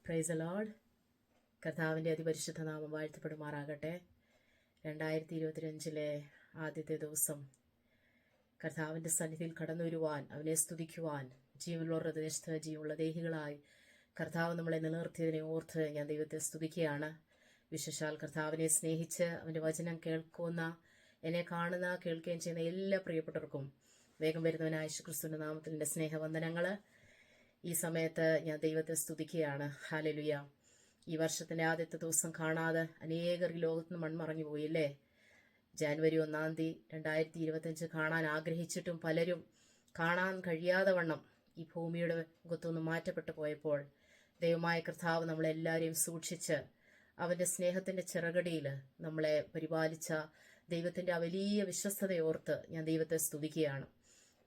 Praise Lord. കർത്താവിൻ്റെ അതിപരിശുദ്ധ നാമം വാഴ്ത്തപ്പെടുമാറാകട്ടെ. 2025 ആദ്യത്തെ ദിവസം കർത്താവിൻ്റെ സന്നിധിയിൽ കടന്നു വരുവാൻ, അവനെ സ്തുതിക്കുവാൻ, ജീവനുള്ള ദേശത്ത് ജീവനുള്ള ദേഹികളായി കർത്താവ് നമ്മളെ നിലനിർത്തിയതിനെ ഓർത്ത് ഞാൻ ദൈവത്തെ സ്തുതിക്കുകയാണ്. വിശേഷാൽ കർത്താവിനെ സ്നേഹിച്ച് അവൻ്റെ വചനം കേൾക്കുന്ന, എന്നെ കാണുന്ന, കേൾക്കുകയും ചെയ്യുന്ന എല്ലാ പ്രിയപ്പെട്ടവർക്കും വേഗം വരുന്നവനായ യേശുക്രിസ്തുവിന്റെ നാമത്തിൽ എൻ്റെ സ്നേഹവന്ദനങ്ങൾ. ഈ സമയത്ത് ഞാൻ ദൈവത്തെ സ്തുതിക്കുകയാണ്. ഹല്ലേലൂയ. ഈ വർഷത്തിൻ്റെ ആദ്യത്തെ ദിവസം കാണാതെ അനേകർ ഈ ലോകത്ത് നിന്ന് മൺമറഞ്ഞു പോയില്ലേ. ജാനുവരി 1 2025 കാണാൻ ആഗ്രഹിച്ചിട്ടും പലരും കാണാൻ കഴിയാതെ വണ്ണം ഈ ഭൂമിയുടെ മുഖത്തുനിന്ന് മാറ്റപ്പെട്ടു പോയപ്പോൾ ദൈവമായ കർത്താവ് നമ്മളെല്ലാവരെയും സൂക്ഷിച്ച് അവൻ്റെ സ്നേഹത്തിൻ്റെ ചിറകടിയിൽ നമ്മളെ പരിപാലിച്ച ദൈവത്തിൻ്റെ ആ വലിയ വിശ്വസ്തതയോർത്ത് ഞാൻ ദൈവത്തെ സ്തുതിക്കുകയാണ്.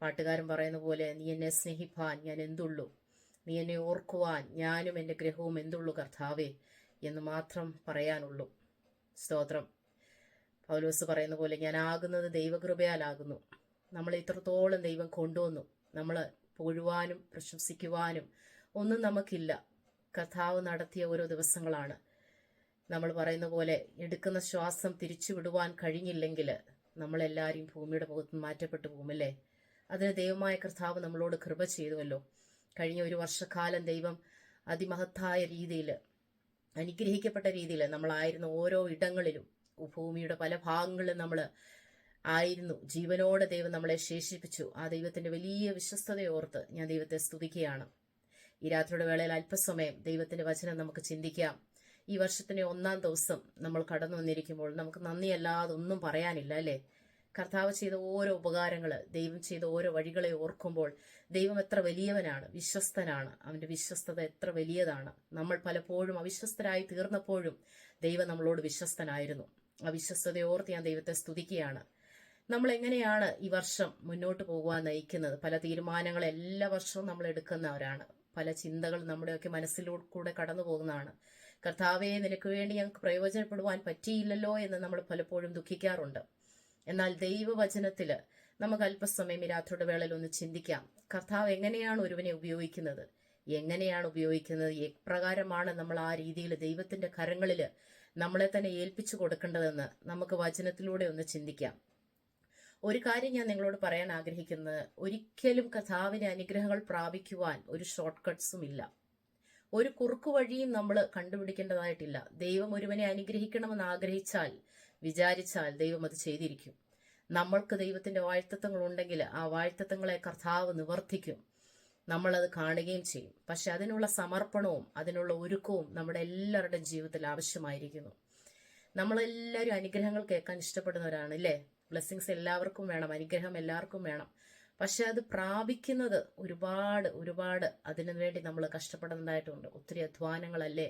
പാട്ടുകാരൻ പറയുന്ന പോലെ, നീ എന്നെ സ്നേഹിപ്പാൻ ഞാൻ എന്തുള്ളൂ, നീ എന്നെ ഓർക്കുവാൻ ഞാനും എൻ്റെ ഗ്രഹവും എന്തുള്ളൂ കർത്താവേ എന്ന് മാത്രം പറയാനുള്ളൂ. സ്തോത്രം. പൗലോസ് പറയുന്ന പോലെ, ഞാൻ ആകുന്നത് ദൈവകൃപയാലാകുന്നു. നമ്മളെ ഇത്രത്തോളം ദൈവം കൊണ്ടുവന്നു. നമ്മൾ പുകഴുവാനും പ്രശംസിക്കുവാനും ഒന്നും നമുക്കില്ല. കർത്താവ് നടത്തിയ ഓരോ ദിവസങ്ങളാണ്. നമ്മൾ പറയുന്ന പോലെ, എടുക്കുന്ന ശ്വാസം തിരിച്ചു വിടുവാൻ കഴിഞ്ഞില്ലെങ്കിൽ നമ്മളെല്ലാവരും ഭൂമിയുടെ മുഖത്ത് മാറ്റപ്പെട്ടു പോകുമല്ലേ. അതിന് ദൈവമായ കർത്താവ് നമ്മളോട് കൃപ ചെയ്തുവല്ലോ. കഴിഞ്ഞ ഒരു വർഷക്കാലം ദൈവം അതിമഹത്തായ രീതിയിൽ, അനുഗ്രഹിക്കപ്പെട്ട രീതിയിൽ നമ്മളായിരുന്ന ഓരോ ഇടങ്ങളിലും, ഭൂമിയുടെ പല ഭാഗങ്ങളിലും നമ്മൾ ആയിരുന്നു. ജീവനോടെ ദൈവം നമ്മളെ ശേഷിപ്പിച്ചു. ആ ദൈവത്തിന്റെ വലിയ വിശ്വസ്തതയോർത്ത് ഞാൻ ദൈവത്തെ സ്തുതിക്കുകയാണ്. ഈ രാത്രിയുടെ വേളയിൽ അല്പസമയം ദൈവത്തിന്റെ വചനം നമുക്ക് ചിന്തിക്കാം. ഈ വർഷത്തിന്റെ 1 ദിവസം നമ്മൾ കടന്നു വന്നിരിക്കുമ്പോൾ നമുക്ക് നന്ദിയല്ലാതെ ഒന്നും പറയാനില്ല അല്ലേ. കർത്താവ് ചെയ്ത ഓരോ ഉപകാരങ്ങൾ, ദൈവം ചെയ്ത ഓരോ വഴികളെ ഓർക്കുമ്പോൾ ദൈവം എത്ര വലിയവനാണ്, വിശ്വസ്തനാണ്. അവന്റെ വിശ്വസ്തത എത്ര വലിയതാണ്. നമ്മൾ പലപ്പോഴും അവിശ്വസ്തരായി തീർന്നപ്പോഴും ദൈവം നമ്മളോട് വിശ്വസ്തനായിരുന്നു. ആ വിശ്വസ്തതയോർത്ത് ഞാൻ ദൈവത്തെ സ്തുതിക്കുകയാണ്. നമ്മൾ എങ്ങനെയാണ് ഈ വർഷം മുന്നോട്ട് പോകുവാൻ നയിക്കുന്നത്? പല തീരുമാനങ്ങൾ എല്ലാ വർഷവും നമ്മൾ എടുക്കുന്നവരാണ്. പല ചിന്തകൾ നമ്മുടെയൊക്കെ മനസ്സിലൂടെ കടന്നു പോകുന്നതാണ്. കർത്താവെ, നിനക്ക് വേണ്ടി ഞങ്ങൾക്ക് പ്രയോജനപ്പെടുവാൻ പറ്റിയില്ലല്ലോ എന്ന് നമ്മൾ പലപ്പോഴും ദുഃഖിക്കാറുണ്ട്. എന്നാൽ ദൈവവചനത്തില് നമുക്ക് അല്പസമയം ഈ രാത്രിയുടെ വേളയിൽ ഒന്ന് ചിന്തിക്കാം. കർത്താവ് എങ്ങനെയാണ് ഒരുവനെ ഉപയോഗിക്കുന്നത്, എങ്ങനെയാണ് ഉപയോഗിക്കുന്നത്, എപ്രകാരമാണ് നമ്മൾ ആ രീതിയിൽ ദൈവത്തിന്റെ കരങ്ങളിൽ നമ്മളെ തന്നെ ഏൽപ്പിച്ചു കൊടുക്കേണ്ടതെന്ന് നമുക്ക് വചനത്തിലൂടെ ഒന്ന് ചിന്തിക്കാം. ഒരു കാര്യം ഞാൻ നിങ്ങളോട് പറയാൻ ആഗ്രഹിക്കുന്നത്, ഒരിക്കലും കർത്താവിന്റെ അനുഗ്രഹങ്ങൾ പ്രാപിക്കുവാൻ ഒരു ഷോർട്ട് കട്ട്സും ഇല്ല. ഒരു കുറുക്കു വഴിയും നമ്മൾ കണ്ടുപിടിക്കേണ്ടതായിട്ടില്ല. ദൈവം ഒരുവനെ അനുഗ്രഹിക്കണമെന്ന് ആഗ്രഹിച്ചാൽ, വിചാരിച്ചാൽ ദൈവം അത് ചെയ്തിരിക്കും. നമ്മൾക്ക് ദൈവത്തിന്റെ വാഴ്ത്തത്വങ്ങൾ ഉണ്ടെങ്കിൽ ആ വാഴ്ത്തത്വങ്ങളെ കർത്താവ് നിവർത്തിക്കും. നമ്മളത് കാണുകയും ചെയ്യും. പക്ഷെ അതിനുള്ള സമർപ്പണവും അതിനുള്ള ഒരുക്കവും നമ്മുടെ എല്ലാവരുടെയും ജീവിതത്തിൽ ആവശ്യമായിരിക്കുന്നു. നമ്മളെല്ലാവരും അനുഗ്രഹങ്ങൾ കേൾക്കാൻ ഇഷ്ടപ്പെടുന്നവരാണ് അല്ലേ. ബ്ലെസ്സിങ്സ് എല്ലാവർക്കും വേണം, അനുഗ്രഹം എല്ലാവർക്കും വേണം. പക്ഷെ അത് പ്രാപിക്കുന്നത് ഒരുപാട് അതിനു വേണ്ടി നമ്മൾ കഷ്ടപ്പെടേണ്ടതായിട്ടുണ്ട്. ഒത്തിരി അധ്വാനങ്ങളല്ലേ.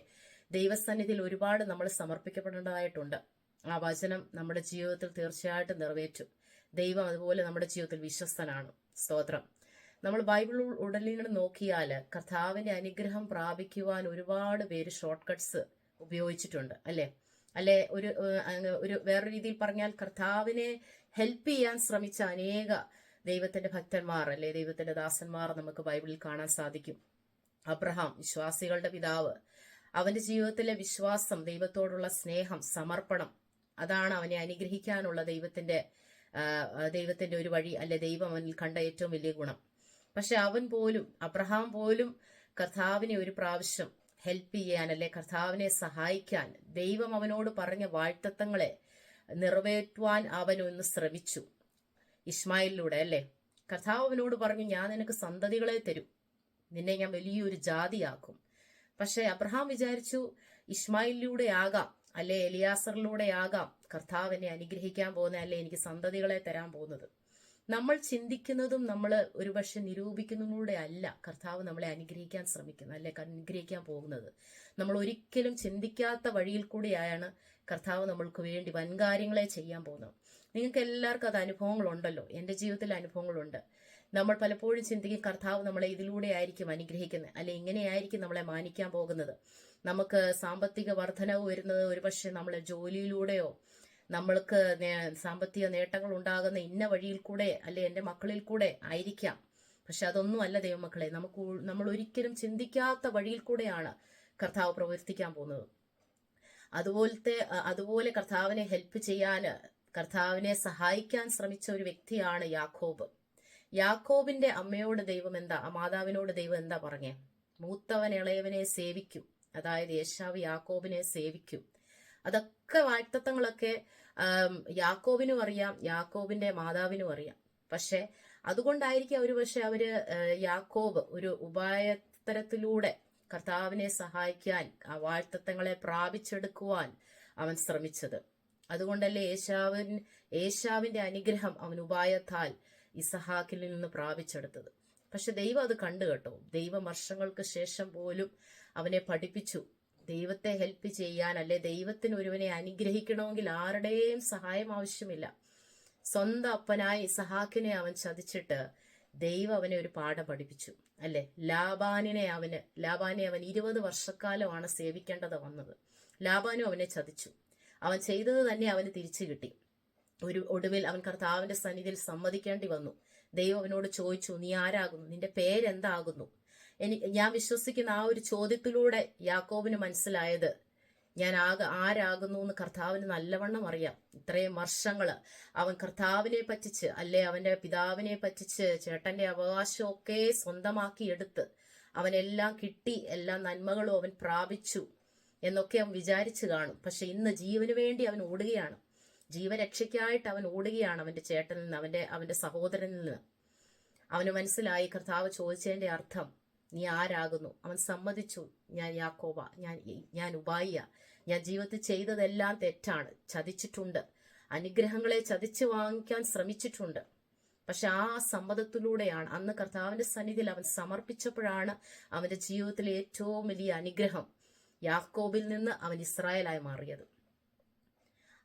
ദൈവസന്നിധിയിൽ ഒരുപാട് നമ്മൾ സമർപ്പിക്കപ്പെടേണ്ടതായിട്ടുണ്ട്. ആ വചനം നമ്മുടെ ജീവിതത്തിൽ തീർച്ചയായിട്ടും നിറവേറ്റും. ദൈവം അതുപോലെ നമ്മുടെ ജീവിതത്തിൽ വിശ്വസ്തനാണ്. സ്തോത്രം. നമ്മൾ ബൈബിൾ ഉടലിങ്ങനെ നോക്കിയാൽ കർത്താവിന്റെ അനുഗ്രഹം പ്രാപിക്കുവാൻ ഒരുപാട് പേര് ഷോർട്ട് കട്ട്സ് ഉപയോഗിച്ചിട്ടുണ്ട് അല്ലെ. ഒരു വേറൊരു രീതിയിൽ പറഞ്ഞാൽ, കർത്താവിനെ ഹെൽപ്പ് ചെയ്യാൻ ശ്രമിച്ച അനേക ദൈവത്തിന്റെ ഭക്തന്മാർ അല്ലെ, ദൈവത്തിന്റെ ദാസന്മാർ നമുക്ക് ബൈബിളിൽ കാണാൻ സാധിക്കും. അബ്രഹാം, വിശ്വാസികളുടെ പിതാവ്, അവന്റെ ജീവിതത്തിലെ വിശ്വാസം, ദൈവത്തോടുള്ള സ്നേഹം, സമർപ്പണം, അതാണ് അവനെ അനുഗ്രഹിക്കാനുള്ള ദൈവത്തിന്റെ ഒരു വഴി അല്ലെ. ദൈവം അവനിൽ കണ്ട ഏറ്റവും വലിയ ഗുണം. പക്ഷെ അബ്രഹാം പോലും കർത്താവിനെ ഒരു പ്രാവശ്യം ഹെൽപ്പ് ചെയ്യാൻ അല്ലെ, കർത്താവിനെ സഹായിക്കാൻ ദൈവം അവനോട് പറഞ്ഞ വാഴ്ത്തത്വങ്ങളെ നിറവേറ്റുവാൻ അവനൊന്ന് ശ്രമിച്ചു. ഇസ്മായിലിലൂടെ അല്ലെ. കർത്താവ് അവനോട് പറഞ്ഞു, ഞാൻ നിനക്ക് സന്തതികളെ തരും, നിന്നെ ഞാൻ വലിയൊരു ജാതിയാക്കും. പക്ഷെ അബ്രഹാം വിചാരിച്ചു, ഇസ്മായിലിലൂടെ ആകാം അല്ലെ, എലിയാസറിലൂടെ ആകാം കർത്താവ് എന്നെ അനുഗ്രഹിക്കാൻ പോകുന്നത്, അല്ലെ എനിക്ക് സന്തതികളെ തരാൻ പോകുന്നത്. നമ്മൾ ചിന്തിക്കുന്നതും നമ്മൾ ഒരുപക്ഷെ നിരൂപിക്കുന്നതിലൂടെ അല്ല കർത്താവ് നമ്മളെ അനുഗ്രഹിക്കാൻ ശ്രമിക്കുന്നത് അല്ലെ, അനുഗ്രഹിക്കാൻ പോകുന്നത്. നമ്മൾ ഒരിക്കലും ചിന്തിക്കാത്ത വഴിയിൽ കൂടിയാണ് കർത്താവ് നമ്മൾക്ക് വേണ്ടി വൻകാര്യങ്ങളെ ചെയ്യാൻ പോകുന്നത്. നിങ്ങൾക്ക് എല്ലാവർക്കും അത് അനുഭവങ്ങളുണ്ടല്ലോ. എൻ്റെ ജീവിതത്തിൽ അനുഭവങ്ങളുണ്ട്. നമ്മൾ പലപ്പോഴും ചിന്തിക്കും, കർത്താവ് നമ്മളെ ഇതിലൂടെ ആയിരിക്കും അനുഗ്രഹിക്കുന്നത് അല്ലെ, ഇങ്ങനെയായിരിക്കും നമ്മളെ മാനിക്കാൻ പോകുന്നത്. നമുക്ക് സാമ്പത്തിക വർധനവ് വരുന്നത് ഒരുപക്ഷെ നമ്മളെ ജോലിയിലൂടെയോ, നമ്മൾക്ക് സാമ്പത്തിക നേട്ടങ്ങൾ ഉണ്ടാകുന്ന ഇന്ന വഴിയിൽ കൂടെ അല്ലെ, എൻ്റെ മക്കളിൽ കൂടെ ആയിരിക്കാം. പക്ഷെ അതൊന്നും അല്ല ദൈവമക്കളെ. നമ്മൾ ഒരിക്കലും ചിന്തിക്കാത്ത വഴിയിൽ കൂടെയാണ് കർത്താവ് പ്രവർത്തിക്കാൻ പോകുന്നത്. അതുപോലെ കർത്താവിനെ ഹെൽപ്പ് ചെയ്യാൻ, കർത്താവിനെ സഹായിക്കാൻ ശ്രമിച്ച ഒരു വ്യക്തിയാണ് യാക്കോബ്. യാക്കോബിന്റെ അമ്മയോട് മാതാവിനോട് ദൈവം എന്താ പറഞ്ഞേ? മൂത്തവൻ ഇളയവനെ സേവിക്കും. അതായത് യേശാവ് യാക്കോബിനെ സേവിക്കും. അതൊക്കെ വാഗ്ദത്തങ്ങളൊക്കെ യാക്കോബിനും അറിയാം, യാക്കോബിന്റെ മാതാവിനും അറിയാം. പക്ഷെ അതുകൊണ്ടായിരിക്കും അവര് യാക്കോബ് ഒരു ഉപായത്തരത്തിലൂടെ കർത്താവിനെ സഹായിക്കാൻ, ആ വാഗ്ദത്തങ്ങളെ പ്രാപിച്ചെടുക്കുവാൻ അവൻ ശ്രമിച്ചത്. അതുകൊണ്ടല്ലേ ഏശാവിന്റെ അനുഗ്രഹം അവൻ ഉപായത്താൽ ഇസഹാക്കിൽ നിന്ന് പ്രാപിച്ചെടുത്തത്. പക്ഷെ ദൈവം അത് കണ്ടു കേട്ടോ. ദൈവം വർഷങ്ങൾക്ക് ശേഷം പോലും അവനെ പഠിപ്പിച്ചു. ദൈവത്തെ ഹെൽപ്പ് ചെയ്യാൻ, അല്ലെ ദൈവത്തിന് ഒരുവനെ അനുഗ്രഹിക്കണമെങ്കിൽ ആരുടെയും സഹായം ആവശ്യമില്ല. സ്വന്തം അപ്പനായ ഇസഹാക്കിനെ അവൻ ചതിച്ചിട്ട് ദൈവം അവനെ ഒരു പാഠം പഠിപ്പിച്ചു, അല്ലെ? ലാബാനെ അവൻ 20 വർഷക്കാലമാണ് സേവിക്കേണ്ടത് വന്നത്. ലാബാനും അവനെ ചതിച്ചു. അവൻ ചെയ്തത് തന്നെ അവന് തിരിച്ചു കിട്ടി. ഒടുവിൽ അവൻ കർത്താവിന്റെ സന്നിധിയിൽ സമ്മതിക്കേണ്ടി വന്നു. ദൈവം അവനോട് ചോദിച്ചു, നീ ആരാകുന്നു? നിന്റെ പേരെന്താകുന്നു? ഞാൻ വിശ്വസിക്കുന്ന ആ ഒരു ചോദ്യത്തിലൂടെ യാക്കോബിന് മനസ്സിലായത്, ഞാൻ ആരാകുന്നു എന്ന് കർത്താവിന് നല്ലവണ്ണം അറിയാം. ഇത്രയും വർഷങ്ങള് അവൻ കർത്താവിനെ പറ്റിച്ച്, അല്ലെ അവന്റെ പിതാവിനെ പറ്റിച്ച്, ചേട്ടന്റെ അവകാശമൊക്കെ സ്വന്തമാക്കി എടുത്ത് അവനെല്ലാം കിട്ടി, എല്ലാ നന്മകളും അവൻ പ്രാപിച്ചു എന്നൊക്കെ അവൻ വിചാരിച്ചു കാണും. പക്ഷെ ഇന്ന് ജീവന് വേണ്ടി അവൻ ഓടുകയാണ്. ജീവരക്ഷയ്ക്കായിട്ട് അവൻ ഓടുകയാണ് അവന്റെ ചേട്ടനിൽ നിന്ന്, അവന്റെ സഹോദരനിൽ നിന്ന്. അവന് മനസ്സിലായി കർത്താവ് ചോദിച്ചതിന്റെ അർത്ഥം, നീ ആരാകുന്നു? അവൻ സമ്മതിച്ചു, ഞാൻ യാക്കോബ, ഞാൻ ഉബായിയ, ഞാൻ ജീവിതത്തിൽ ചെയ്തതെല്ലാം തെറ്റാണ്, ചതിച്ചിട്ടുണ്ട്, അനുഗ്രഹങ്ങളെ ചതിച്ചു വാങ്ങിക്കാൻ ശ്രമിച്ചിട്ടുണ്ട്. പക്ഷെ ആ സമ്മതത്തിലൂടെയാണ് അന്ന് കർത്താവിന്റെ സന്നിധിയിൽ അവൻ സമർപ്പിച്ചപ്പോഴാണ് അവന്റെ ജീവിതത്തിലെ ഏറ്റവും വലിയ അനുഗ്രഹം യാക്കോബിൽ നിന്ന് അവൻ ഇസ്രായേലായി മാറിയത്.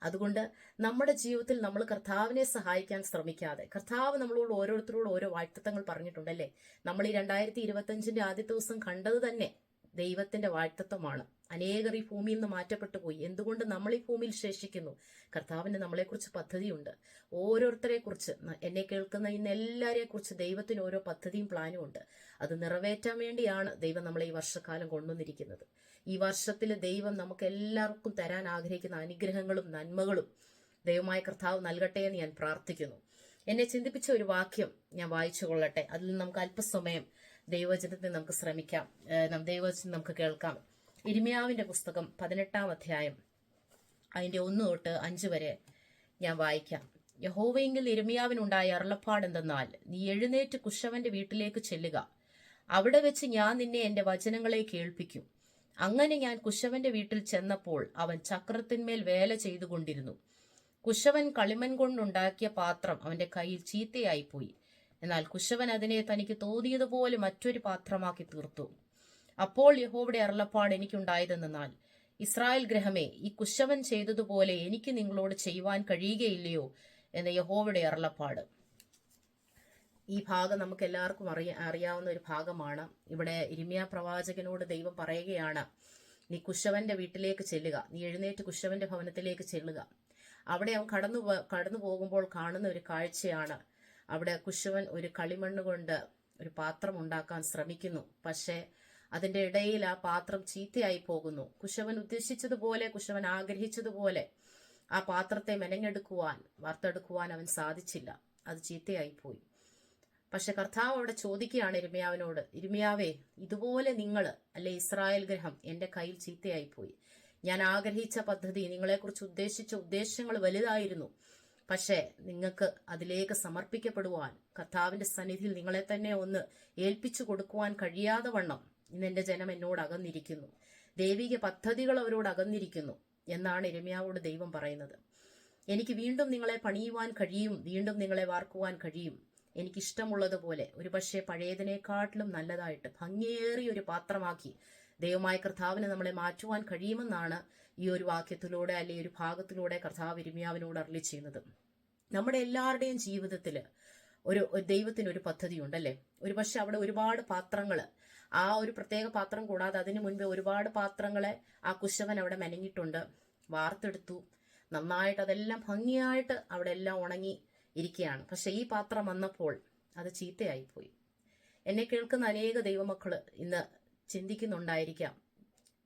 അതുകൊണ്ട് നമ്മുടെ ജീവിതത്തിൽ നമ്മൾ കർത്താവിനെ സഹായിക്കാൻ ശ്രമിക്കാതെ, കർത്താവ് നമ്മളോട് ഓരോരുത്തരോട് ഓരോ വാഗ്ദത്തങ്ങൾ പറഞ്ഞിട്ടുണ്ടല്ലേ. നമ്മൾ ഈ 2025 ആദ്യത്തെ ദിവസം കണ്ടത് തന്നെ ദൈവത്തിന്റെ വാഗ്ദത്തമാണ്. അനേകർ ഈ ഭൂമിയിൽ നിന്ന് മാറ്റപ്പെട്ടു പോയി. എന്തുകൊണ്ട് നമ്മൾ ഈ ഭൂമിയിൽ ശേഷിക്കുന്നു? കർത്താവിന് നമ്മളെക്കുറിച്ച് പദ്ധതിയുണ്ട്. ഓരോരുത്തരെ കുറിച്ച്, എന്നെ കേൾക്കുന്ന ഇന്ന് എല്ലാവരെ കുറിച്ച് ദൈവത്തിന് ഓരോ പദ്ധതിയും പ്ലാനും ഉണ്ട്. അത് നിറവേറ്റാൻ വേണ്ടിയാണ് ദൈവം നമ്മളെ ഈ വർഷക്കാലം കൊണ്ടുവന്നിരിക്കുന്നത്. ഈ വർഷത്തിൽ ദൈവം നമുക്ക് എല്ലാവർക്കും തരാൻ ആഗ്രഹിക്കുന്ന അനുഗ്രഹങ്ങളും നന്മകളും ദൈവമായ കർത്താവ് നൽകട്ടെ എന്ന് ഞാൻ പ്രാർത്ഥിക്കുന്നു. എന്നെ ചിന്തിപ്പിച്ച ഒരു വാക്യം ഞാൻ വായിച്ചു കൊള്ളട്ടെ. അതിൽ നമുക്ക് അല്പസമയം ദൈവവചനത്തിൽ നമുക്ക് ശ്രമിക്കാം, ദൈവവചനം നമുക്ക് കേൾക്കാം. ഇരിമ്യാവിന്റെ പുസ്തകം 18-ാം അധ്യായം അതിന്റെ 1 തൊട്ട് 5 വരെ ഞാൻ വായിക്കാം. യഹോവയെങ്കിൽ ഇരിമ്യാവിനുണ്ടായ അരുളപ്പാട് എന്തെന്നാൽ, നീ എഴുന്നേറ്റ് കുശവന്റെ വീട്ടിലേക്ക് ചെല്ലുക, അവിടെ വെച്ച് ഞാൻ നിന്നെ എന്റെ വചനങ്ങളെ കേൾപ്പിക്കും. അങ്ങനെ ഞാൻ കുശവന്റെ വീട്ടിൽ ചെന്നപ്പോൾ അവൻ ചക്രത്തിന്മേൽ വേല ചെയ്തുകൊണ്ടിരുന്നു. കുശവൻ കളിമൺ കൊണ്ടുണ്ടാക്കിയ പാത്രം അവന്റെ കയ്യിൽ ചീത്തയായിപ്പോയി. എന്നാൽ കുശവൻ അതിനെ തനിക്ക് തോന്നിയതുപോലെ മറ്റൊരു പാത്രമാക്കി തീർത്തു. അപ്പോൾ യഹോവയുടെ അരുളപ്പാട് എനിക്കുണ്ടായതെന്നാൽ, ഇസ്രായേൽ ഗ്രഹമേ, ഈ കുശവൻ ചെയ്തതുപോലെ എനിക്ക് നിങ്ങളോട് ചെയ്യുവാൻ കഴിയുകയില്ലയോ എന്ന് യഹോവയുടെ അരുളപ്പാട്. ഈ ഭാഗം നമുക്ക് എല്ലാവർക്കും അറിയാവുന്ന ഒരു ഭാഗമാണ്. ഇവിടെ ഇരിമ്യാ പ്രവാചകനോട് ദൈവം പറയുകയാണ്, നീ കുശവന്റെ വീട്ടിലേക്ക് ചെല്ലുക, നീ എഴുന്നേറ്റ് കുശവന്റെ ഭവനത്തിലേക്ക് ചെല്ലുക. അവിടെ അവൻ കടന്നു പോകുമ്പോൾ കാണുന്ന ഒരു കാഴ്ചയാണ്. അവിടെ കുശവൻ ഒരു കളിമണ്ണ് കൊണ്ട് ഒരു പാത്രം ഉണ്ടാക്കാൻ ശ്രമിക്കുന്നു. പക്ഷേ അതിന്റെ ഇടയിൽ ആ പാത്രം ചീത്തയായി പോകുന്നു. കുശവൻ ഉദ്ദേശിച്ചതുപോലെ, കുശവൻ ആഗ്രഹിച്ചതുപോലെ ആ പാത്രത്തെ വാർത്തെടുക്കുവാൻ അവൻ സാധിച്ചില്ല. അത് ചീത്തയായിപ്പോയി. പക്ഷെ കർത്താവ് അവിടെ ചോദിക്കുകയാണ് ഇരിമ്യാവിനോട്, ഇരിമ്യാവേ, ഇതുപോലെ അല്ലെ ഇസ്രായേൽ ഗ്രഹം എന്റെ കയ്യിൽ ചീത്തയായിപ്പോയി. ഞാൻ ആഗ്രഹിച്ച പദ്ധതി, നിങ്ങളെക്കുറിച്ച് ഉദ്ദേശിച്ച ഉദ്ദേശങ്ങൾ വലുതായിരുന്നു. പക്ഷേ നിങ്ങൾക്ക് അതിലേക്ക് സമർപ്പിക്കപ്പെടുവാൻ, കർത്താവിന്റെ സന്നിധിയിൽ നിങ്ങളെ തന്നെ ഒന്ന് ഏൽപ്പിച്ചു കൊടുക്കുവാൻ കഴിയാതെ വണ്ണം ഇന്ന് എന്റെ ജനം എന്നോട് അകന്നിരിക്കുന്നു. ദൈവിക പദ്ധതികൾ അവരോട് അകന്നിരിക്കുന്നു എന്നാണ് ഇരിമ്യാവോട് ദൈവം പറയുന്നത്. എനിക്ക് വീണ്ടും നിങ്ങളെ പണിയുവാൻ കഴിയും, വീണ്ടും നിങ്ങളെ വാർക്കുവാൻ കഴിയും. എനിക്കിഷ്ടമുള്ളതുപോലെ, ഒരുപക്ഷെ പഴയതിനേക്കാട്ടിലും നല്ലതായിട്ട് ഭംഗിയേറിയ ഒരു പാത്രമാക്കി ദൈവമായ കർത്താവിന് നമ്മളെ മാറ്റുവാൻ കഴിയുമെന്നാണ് ഈ ഒരു വാക്യത്തിലൂടെ, അല്ലെ ഒരു ഭാഗത്തിലൂടെ കർത്താവ് ഇരിമ്യാവിനോട് അരുളി ചെയ്യുന്നത്. നമ്മുടെ എല്ലാവരുടെയും ജീവിതത്തിൽ ഒരു ദൈവത്തിനൊരു പദ്ധതി ഉണ്ടല്ലേ. ഒരുപക്ഷെ അവിടെ ഒരുപാട് പാത്രങ്ങൾ, ആ ഒരു പ്രത്യേക പാത്രം കൂടാതെ അതിനു മുൻപ് ഒരുപാട് പാത്രങ്ങളെ ആ കുശവൻ അവിടെ മെനഞ്ഞിട്ടുണ്ട്, വാർത്തെടുത്തു. നന്നായിട്ട് അതെല്ലാം ഭംഗിയായിട്ട് അവിടെ എല്ലാം ഉണങ്ങി ഇരിക്കുകയാണ്. പക്ഷെ ഈ പാത്രം വന്നപ്പോൾ അത് ചീത്തയായിപ്പോയി. എന്നെ കേൾക്കുന്ന അനേക ദൈവമക്കള് ഇന്ന് ചിന്തിക്കുന്നുണ്ടായിരിക്കാം,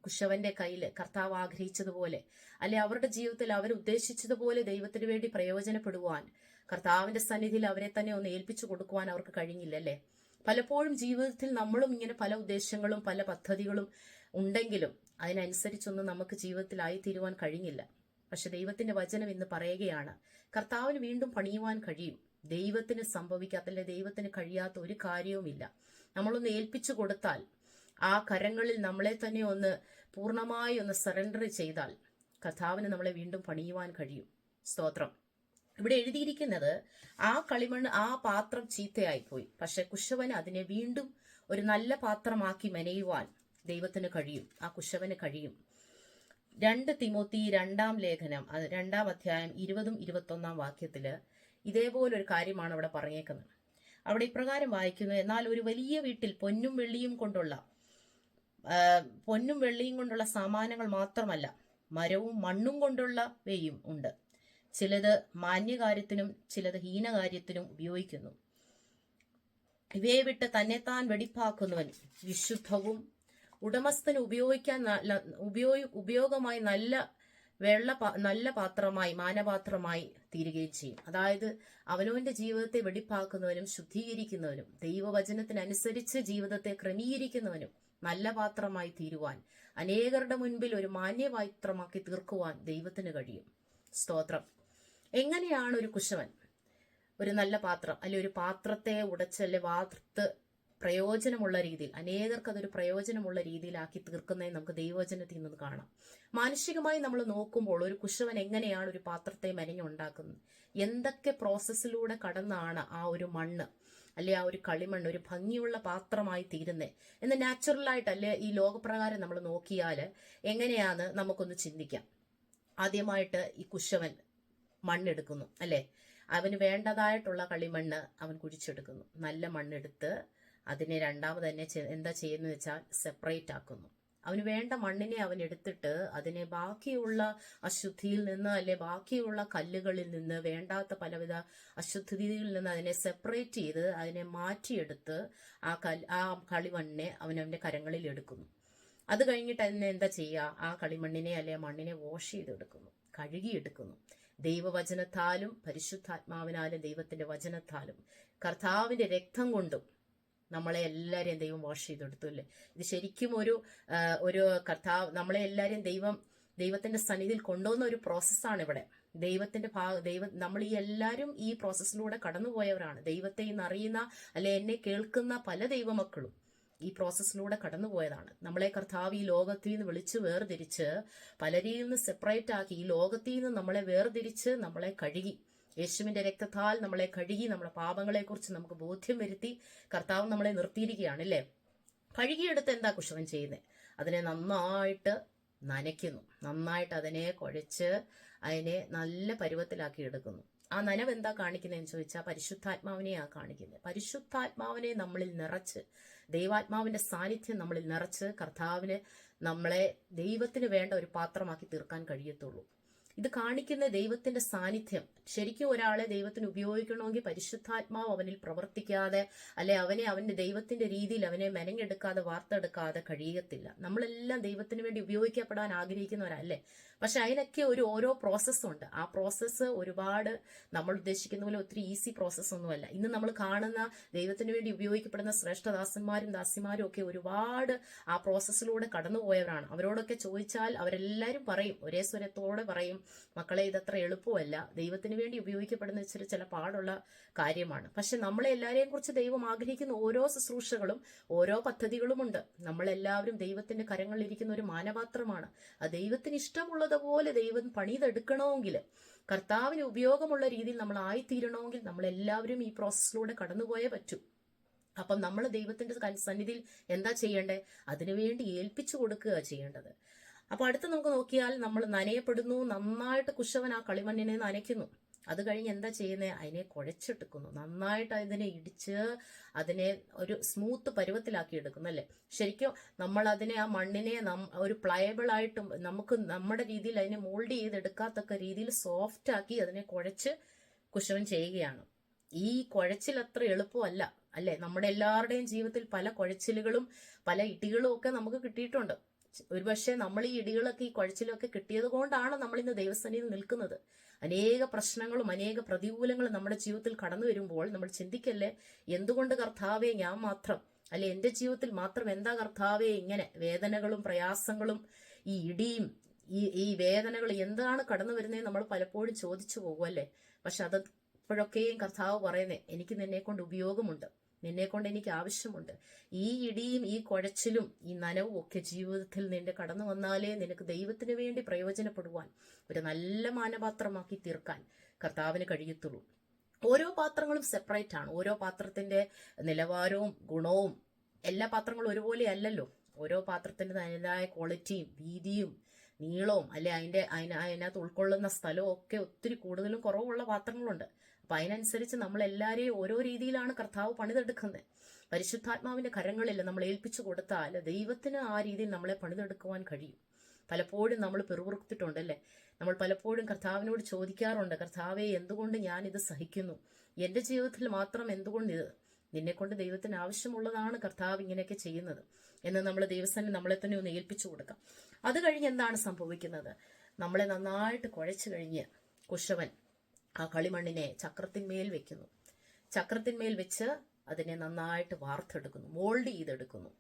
കുശവന്റെ കയ്യിൽ കർത്താവ് ആഗ്രഹിച്ചതുപോലെ, അല്ലെ അവരുടെ ജീവിതത്തിൽ അവർ ഉദ്ദേശിച്ചതുപോലെ ദൈവത്തിന് വേണ്ടി പ്രയോജനപ്പെടുവാൻ, കർത്താവിന്റെ സന്നിധിയിൽ അവരെ തന്നെ ഒന്ന് ഏൽപ്പിച്ചു കൊടുക്കുവാൻ അവർക്ക് കഴിഞ്ഞില്ലല്ലേ? പലപ്പോഴും ജീവിതത്തിൽ നമ്മളും ഇങ്ങനെ പല ഉദ്ദേശങ്ങളും പല പദ്ധതികളും ഉണ്ടെങ്കിലും അതിനനുസരിച്ചൊന്നും നമുക്ക് ജീവിതത്തിലായി തീരുവാൻ കഴിഞ്ഞില്ല. പക്ഷെ ദൈവത്തിന്റെ വചനം ഇന്ന് പറയുകയാണ്, കർത്താവിന് വീണ്ടും പണിയുവാൻ കഴിയും. ദൈവത്തിന് സംഭവിക്കാത്ത, അല്ലെ ദൈവത്തിന് കഴിയാത്ത ഒരു കാര്യവുമില്ല. നമ്മളൊന്ന് ഏൽപ്പിച്ചു കൊടുത്താൽ, ആ കരങ്ങളിൽ നമ്മളെ തന്നെ ഒന്ന് പൂർണ്ണമായി ഒന്ന് സറണ്ടർ ചെയ്താൽ കർത്താവിന് നമ്മളെ വീണ്ടും പണിയുവാൻ കഴിയും. സ്തോത്രം. ഇവിടെ എഴുതിയിരിക്കുന്നത്, ആ കളിമണ്ണ്, ആ പാത്രം ചീത്തയായിപ്പോയി, പക്ഷെ കുശവന് അതിനെ വീണ്ടും ഒരു നല്ല പാത്രമാക്കി മെനയുവാൻ ദൈവത്തിന് കഴിയും, ആ കുശവന് കഴിയും. 2 തിമോത്തി 2-ാം ലേഖനം 2-ാം അധ്യായം 20-21 വാക്യത്തില് ഇതേപോലൊരു കാര്യമാണ് അവിടെ പറഞ്ഞേക്കുന്നത്. അവിടെ ഇപ്രകാരം വായിക്കുന്നു, എന്നാൽ ഒരു വലിയ വീട്ടിൽ പൊന്നും വെള്ളിയും കൊണ്ടുള്ള സാമാനങ്ങൾ മാത്രമല്ല, മരവും മണ്ണും കൊണ്ടുള്ളവയും ഉണ്ട്. ചിലത് മാന്യകാര്യത്തിനും ചിലത് ഹീനകാര്യത്തിനും ഉപയോഗിക്കുന്നു. ഇവയെ വിട്ട് തന്നെത്താൻ വെടിപ്പാക്കുന്നവൻ വിശുദ്ധവും ഉടമസ്ഥന് ഉപയോഗമായി നല്ല പാത്രമായി, മാനപാത്രമായി തീരുകയും ചെയ്യും. അതായത് അവനവന്റെ ജീവിതത്തെ വെടിപ്പാക്കുന്നവനും ശുദ്ധീകരിക്കുന്നവനും ദൈവവചനത്തിനനുസരിച്ച് ജീവിതത്തെ ക്രമീകരിക്കുന്നവനും നല്ല പാത്രമായി തീരുവാൻ, അനേകരുടെ മുൻപിൽ ഒരു മാന്യപാത്രമാക്കി തീർക്കുവാൻ ദൈവത്തിന് കഴിയും. സ്തോത്രം. എങ്ങനെയാണ് ഒരു കുശവൻ ഒരു നല്ല പാത്രം, അല്ലെ ഒരു പാത്രത്തെ ഉടച്ചല്ലെ വാർത്ത് പ്രയോജനമുള്ള രീതിയിൽ, അനേകർക്ക് അതൊരു പ്രയോജനമുള്ള രീതിയിലാക്കി തീർക്കുന്നതിന് നമുക്ക് ദൈവവചനത്തിൽ നിന്ന് കാണാം. മാനുഷികമായി നമ്മൾ നോക്കുമ്പോൾ ഒരു കുശവൻ എങ്ങനെയാണ് ഒരു പാത്രത്തെ മെനഞ്ഞുണ്ടാക്കുന്നത്, എന്തൊക്കെ പ്രോസസ്സിലൂടെ കടന്നാണ് ആ ഒരു മണ്ണ്, അല്ലെ ആ ഒരു കളിമണ്ണ് ഒരു ഭംഗിയുള്ള പാത്രമായി തീരുന്നേ എന്ന് നാച്ചുറലായിട്ട്, അല്ലെ ഈ ലോകപ്രകാരം നമ്മൾ നോക്കിയാൽ എങ്ങനെയാന്ന് നമുക്കൊന്ന് ചിന്തിക്കാം. ആദ്യമായിട്ട് ഈ കുശവൻ മണ്ണെടുക്കുന്നു, അല്ലെ അവന് വേണ്ടതായിട്ടുള്ള കളിമണ്ണ് അവൻ കുഴിച്ചെടുക്കുന്നു. നല്ല മണ്ണെടുത്ത് അതിനെ രണ്ടാമത് തന്നെ എന്താ ചെയ്യുന്നത് വെച്ചാൽ സെപ്പറേറ്റ് ആക്കുന്നു. അവന് വേണ്ട മണ്ണിനെ അവൻ എടുത്തിട്ട് അതിനെ ബാക്കിയുള്ള അശുദ്ധിയിൽ നിന്ന്, അല്ലെ ബാക്കിയുള്ള കല്ലുകളിൽ നിന്ന്, വേണ്ടാത്ത പലവിധ അശുദ്ധിയിൽ നിന്ന് അതിനെ സെപ്പറേറ്റ് ചെയ്ത് അതിനെ മാറ്റിയെടുത്ത് ആ കളിമണ്ണിനെ അവനവന്റെ കരങ്ങളിൽ എടുക്കുന്നു. അത് കഴിഞ്ഞിട്ട് അതിനെ എന്താ ചെയ്യുക, ആ കളിമണ്ണിനെ അല്ലെ മണ്ണിനെ വാഷ് ചെയ്തെടുക്കുന്നു, കഴുകിയെടുക്കുന്നു. ദൈവവചനത്താലും പരിശുദ്ധാത്മാവിനാലും ദൈവത്തിന്റെ വചനത്താലും കർത്താവിന്റെ രക്തം കൊണ്ടും നമ്മളെ എല്ലാരെയും ദൈവം വാഷ് ചെയ്തെടുത്തു, അല്ലേ? ഇത് ശരിക്കും ഒരു കർത്താവ് നമ്മളെ എല്ലാരെയും ദൈവത്തിന്റെ സന്നിധിയിൽ കൊണ്ടുവന്ന ഒരു പ്രോസസ്സാണ് ഇവിടെ. നമ്മൾ ഈ എല്ലാവരും ഈ പ്രോസസ്സിലൂടെ കടന്നുപോയവരാണ്. ദൈവത്തെ ഇന്ന് അറിയുന്ന, അല്ലെ എന്നെ കേൾക്കുന്ന പല ദൈവമക്കളും ഈ പ്രോസസ്സിലൂടെ കടന്നുപോയതാണ്. നമ്മളെ കർത്താവ് ഈ ലോകത്തിൽ നിന്ന് വിളിച്ച് വേർതിരിച്ച് പലരിൽ നിന്ന് സെപ്പറേറ്റ് ആക്കി, ഈ ലോകത്തിൽ നിന്ന് നമ്മളെ വേർതിരിച്ച് നമ്മളെ കഴുകി, യേശുവിന്റെ രക്തത്താൽ നമ്മളെ കഴുകി, നമ്മുടെ പാപങ്ങളെക്കുറിച്ച് നമുക്ക് ബോധ്യം വരുത്തി കർത്താവ് നമ്മളെ നിർത്തിയിരിക്കുകയാണ്, അല്ലേ? കഴുകിയെടുത്ത് എന്താ കുശവൻ ചെയ്യുന്നത്? അതിനെ നന്നായിട്ട് നനയ്ക്കുന്നു, നന്നായിട്ട് അതിനെ കുഴച്ച് അതിനെ നല്ല പരുവത്തിലാക്കി എടുക്കുന്നു. ആ നനവ് എന്താ കാണിക്കുന്നതെന്ന് ചോദിച്ചാൽ പരിശുദ്ധാത്മാവിനെയാണ് കാണിക്കുന്നത്. പരിശുദ്ധാത്മാവിനെ നമ്മളിൽ നിറച്ച്, ദൈവാത്മാവിന്റെ സാന്നിധ്യം നമ്മളിൽ നിറച്ച് കർത്താവിന് നമ്മളെ ദൈവത്തിന് വേണ്ട ഒരു പാത്രമാക്കി തീർക്കാൻ കഴിയത്തുള്ളൂ. ഇത് കാണിക്കുന്ന ദൈവത്തിന്റെ സാന്നിധ്യം. ശരിക്കും ഒരാളെ ദൈവത്തിന് ഉപയോഗിക്കണമെങ്കിൽ പരിശുദ്ധാത്മാവ് അവനിൽ പ്രവർത്തിക്കാതെ, അല്ലെ അവന്റെ ദൈവത്തിന്റെ രീതിയിൽ അവനെ മെനഞ്ഞെടുക്കാതെ വാർത്തെടുക്കാതെ കഴിയത്തില്ല. നമ്മളെല്ലാം ദൈവത്തിന് വേണ്ടി ഉപയോഗിക്കപ്പെടാൻ ആഗ്രഹിക്കുന്നവരല്ലേ? പക്ഷെ അതിനൊക്കെ ഓരോ പ്രോസസ്സുണ്ട്. ആ പ്രോസസ്സ് ഒരുപാട് നമ്മൾ ഉദ്ദേശിക്കുന്ന പോലെ ഒത്തിരി ഈസി പ്രോസസ്സൊന്നുമല്ല. ഇന്ന് നമ്മൾ കാണുന്ന ദൈവത്തിന് വേണ്ടി ഉപയോഗിക്കപ്പെടുന്ന ശ്രേഷ്ഠദാസന്മാരും ദാസിമാരും ഒക്കെ ഒരുപാട് ആ പ്രോസസ്സിലൂടെ കടന്നുപോയവരാണ്. അവരോടൊക്കെ ചോദിച്ചാൽ അവരെല്ലാവരും പറയും, ഒരേ സ്വരത്തോടെ പറയും, മക്കളെ ഇതത്ര എളുപ്പമല്ല, ദൈവത്തിന് വേണ്ടി ഉപയോഗിക്കപ്പെടുന്ന ചില പാടുള്ള കാര്യമാണ്. പക്ഷെ നമ്മളെ എല്ലാവരെയും കുറിച്ച് ദൈവം ആഗ്രഹിക്കുന്ന ഓരോ ശുശ്രൂഷകളും ഓരോ പദ്ധതികളുമുണ്ട്. നമ്മളെല്ലാവരും ദൈവത്തിന്റെ കരങ്ങളിലിരിക്കുന്ന ഒരു മാനപാത്രമാണ്. ആ ദൈവത്തിന് ഇഷ്ടമുള്ളതുപോലെ ദൈവം പണിതെടുക്കണമെങ്കിൽ, കർത്താവിന് ഉപയോഗമുള്ള രീതിയിൽ നമ്മൾ ആയിത്തീരണമെങ്കിൽ നമ്മളെല്ലാവരും ഈ പ്രോസസ്സിലൂടെ കടന്നുപോയേ പറ്റൂ. അപ്പം നമ്മൾ ദൈവത്തിന്റെ സന്നിധിയിൽ എന്താ ചെയ്യേണ്ടത്? അതിനുവേണ്ടി ഏൽപ്പിച്ചു കൊടുക്കുക ചെയ്യേണ്ടത്. അപ്പൊ അടുത്ത് നമുക്ക് നോക്കിയാൽ നമ്മൾ നനയപ്പെടുന്നു. നന്നായിട്ട് കുശവൻ ആ കളിമണ്ണിനെ നനയ്ക്കുന്നു. അത് കഴിഞ്ഞ് എന്താ ചെയ്യുന്നത്? അതിനെ കുഴച്ചെടുക്കുന്നു. നന്നായിട്ട് അതിനെ ഇടിച്ച് അതിനെ ഒരു സ്മൂത്ത് പരുവത്തിലാക്കി എടുക്കുന്നു, അല്ലേ? ശരിക്കും നമ്മൾ അതിനെ, ആ മണ്ണിനെ ഒരു പ്ലയബിൾ ആയിട്ടും നമുക്ക് നമ്മുടെ രീതിയിൽ അതിനെ മോൾഡ് ചെയ്തെടുക്കാത്തക്ക രീതിയിൽ സോഫ്റ്റ് ആക്കി അതിനെ കുഴച്ച് കുശവൻ ചെയ്യുകയാണ്. ഈ കുഴച്ചിൽ അത്ര എളുപ്പമല്ല, അല്ലെ? നമ്മുടെ എല്ലാവരുടെയും ജീവിതത്തിൽ പല കുഴച്ചിലുകളും പല ഇടികളും ഒക്കെ നമുക്ക് കിട്ടിയിട്ടുണ്ട്. ഒരുപക്ഷെ നമ്മൾ ഈ ഇടികളൊക്കെ ഈ കുഴച്ചിലൊക്കെ കിട്ടിയത് കൊണ്ടാണ് നമ്മൾ ഇന്ന് ദൈവസന്നിധിയിൽ നിൽക്കുന്നത്. അനേക പ്രശ്നങ്ങളും അനേക പ്രതികൂലങ്ങളും നമ്മുടെ ജീവിതത്തിൽ കടന്നു വരുമ്പോൾ നമ്മൾ ചിന്തിക്കല്ലേ, എന്തുകൊണ്ട് കർത്താവെ ഞാൻ മാത്രം, അല്ലെ എൻ്റെ ജീവിതത്തിൽ മാത്രം എന്താ കർത്താവെ ഇങ്ങനെ വേദനകളും പ്രയാസങ്ങളും ഈ ഇടിയും ഈ വേദനകൾ എന്താണ് കടന്നു വരുന്നത് നമ്മൾ പലപ്പോഴും ചോദിച്ചു പോകുമല്ലേ. പക്ഷെ അത് ഇപ്പോഴൊക്കെയും കർത്താവ് പറയുന്നേ, എനിക്ക് നിന്നെ കൊണ്ട് ഉപയോഗമുണ്ട്, നിന്നെ കൊണ്ട് എനിക്ക് ആവശ്യമുണ്ട്. ഈ ഇടിയും ഈ കുഴച്ചിലും ഈ നനവും ഒക്കെ ജീവിതത്തിൽ നിന്റെ കടന്നു വന്നാലേ നിനക്ക് ദൈവത്തിന് വേണ്ടി പ്രയോജനപ്പെടുവാൻ, ഒരു നല്ല മാനപാത്രമാക്കി തീർക്കാൻ കർത്താവിന് കഴിയത്തുള്ളൂ. ഓരോ പാത്രങ്ങളും സെപ്പറേറ്റ് ആണ്. ഓരോ പാത്രത്തിന്റെ നിലവാരവും ഗുണവും, എല്ലാ പാത്രങ്ങളും ഒരുപോലെ അല്ലല്ലോ. ഓരോ പാത്രത്തിന്റെ അതിൻ്റെതായ ക്വാളിറ്റിയും വീതിയും നീളവും അല്ലെ അതിനകത്ത് ഉൾക്കൊള്ളുന്ന സ്ഥലവും ഒക്കെ ഒത്തിരി കൂടുതലും കുറവുള്ള പാത്രങ്ങളുണ്ട്. അപ്പൊ അതിനനുസരിച്ച് നമ്മൾ എല്ലാവരെയും ഓരോ രീതിയിലാണ് കർത്താവ് പണിതെടുക്കുന്നത്. പരിശുദ്ധാത്മാവിന്റെ കരങ്ങളിൽ നമ്മൾ ഏൽപ്പിച്ചു കൊടുത്താൽ ദൈവത്തിന് ആ രീതിയിൽ നമ്മളെ പണിതെടുക്കുവാൻ കഴിയും. പലപ്പോഴും നമ്മൾ പിറുപിറുത്തിട്ടുണ്ടല്ലേ. നമ്മൾ പലപ്പോഴും കർത്താവിനോട് ചോദിക്കാറുണ്ട്, കർത്താവെ എന്തുകൊണ്ട് ഞാൻ ഇത് സഹിക്കുന്നു, എൻ്റെ ജീവിതത്തിൽ മാത്രം എന്തുകൊണ്ട് ഇത്, നിന്നെക്കൊണ്ട് ദൈവത്തിന് ആവശ്യമുള്ളതാണ് കർത്താവ് ഇങ്ങനെയൊക്കെ ചെയ്യുന്നത് എന്ന് നമ്മൾ ദൈവസന്നിധി നമ്മളെ തന്നെ ഒന്ന് ഏൽപ്പിച്ചു കൊടുക്കാം. അത് കഴിഞ്ഞ് എന്താണ് സംഭവിക്കുന്നത്? നമ്മളെ നന്നായിട്ട് കുഴച്ചു കഴിഞ്ഞ് കുശവൻ ആ കളിമണ്ണിനെ ചക്രത്തിന്മേൽ വെക്കുന്നു. ചക്രത്തിന്മേൽ വെച്ച് അതിനെ നന്നായിട്ട് വാർത്തെടുക്കുന്നു, മോൾഡ് ചെയ്തെടുക്കുന്നു.